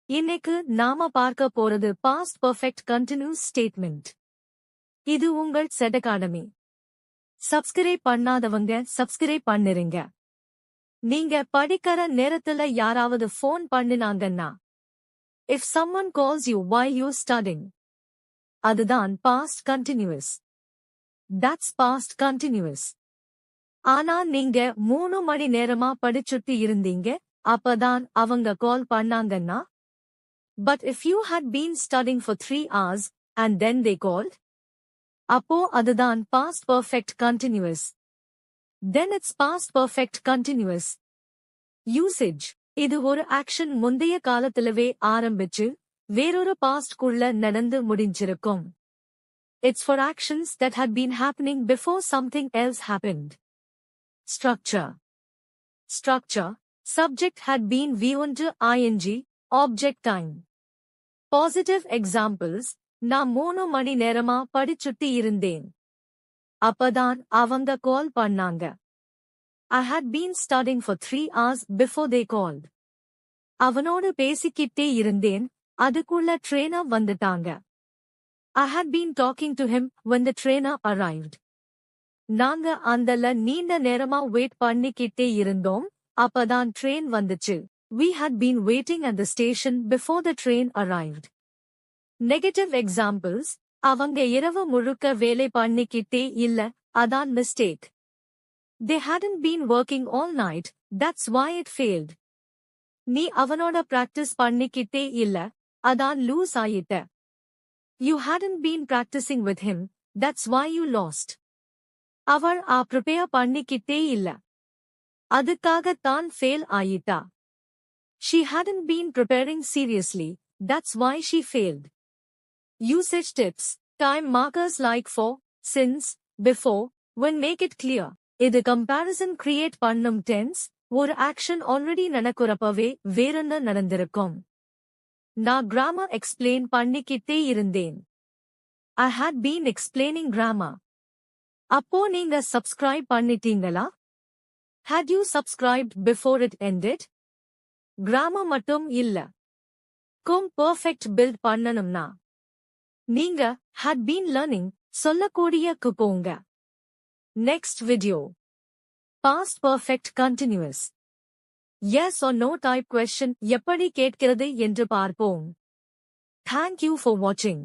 இன்னைக்கு நாம பார்க்க போறது பாஸ்ட் பெர்ஃபெக்ட் கண்டினியூஸ் ஸ்டேட்மெண்ட். இது உங்கள் செட் அகாடமி. சப்ஸ்கிரைப் பண்ணாதவங்க சப்ஸ்கிரைப் பண்ணிருங்க. நீங்க படிக்கிற நேரத்துல யாராவது ஃபோன் பண்ணினாங்கன்னா, if someone calls you while you're studying, அதுதான் past continuous. That's past continuous. ஆனா நீங்க 3 மணி நேரமா படிச்சுட்டு இருந்தீங்க, அப்பதான் அவங்க கால் பண்ணாங்கன்னா? But if you had been studying for 3 hours, and then they called? அப்போ அதுதான் past perfect continuous. Then it's past perfect continuous. Usage. இது ஒரு action முந்தைய காலத்திலவே ஆரம்பிச்சு, வேறொரு past குள்ள நடந்து முடிஞ்சிருக்கும். It's for actions that had been happening before something else happened. Structure. Structure. Subject had been V1 to ing, object time. Positive examples. நான் 3 மணி நேரமா படிச்சுட்டு இருந்தேன். அப்பதான் அவங்க கால் பண்ணாங்க. I had been studying for 3 hours before they called. அவனோடு பேசிக்கிட்டே இருந்தேன், அதுக்குள்ள ட்ரெயினர் வந்துட்டாங்க. I had been talking to him when the trainer arrived. நாங்க அந்தல நீண்ட நேரமா வெயிட் பண்ணிக்கிட்டே இருந்தோம், அப்பதான் ட்ரெயின் வந்துச்சு. We had been waiting at the station before the train arrived. Negative examples. அவங்க இரவு முழுக்க வேலை பண்ணிக்கிட்டே இல்ல, அதான் mistake. They hadn't been working all night, that's why it failed. நீ அவனோட practice பண்ணிக்கிட்டே இல்ல, அதான் lose ஆயிட்ட. You hadn't been practicing with him, that's why you lost. அவள் prepare பண்ணிக்கிட்டே இல்ல, அதுக்காகத்தான் fail ஆயிட்டா. She hadn't been preparing seriously, that's why she failed. Usage tips. Time markers like for, since, before, when make it clear. இது comparison create பண்ணும் tense, ஒரு action already நடக்கிறப்பவே வேறொன்னு நடந்திருக்கும். நான் grammar explain பண்ணிக்கிட்டே இருந்தேன். I had been explaining grammar. அப்போ நீங்க subscribe பண்ணிட்டீங்களா? Had you subscribed before it ended? Grammar மட்டும் இல்ல. perfect build பண்ணனும்னா, நீங்க had been learning சொல்லக்கூடிய போங்க. Next video. Past perfect continuous. Yes or no type question எப்படி கேட்கிறது என்று பார்ப்போம். Thank you for watching.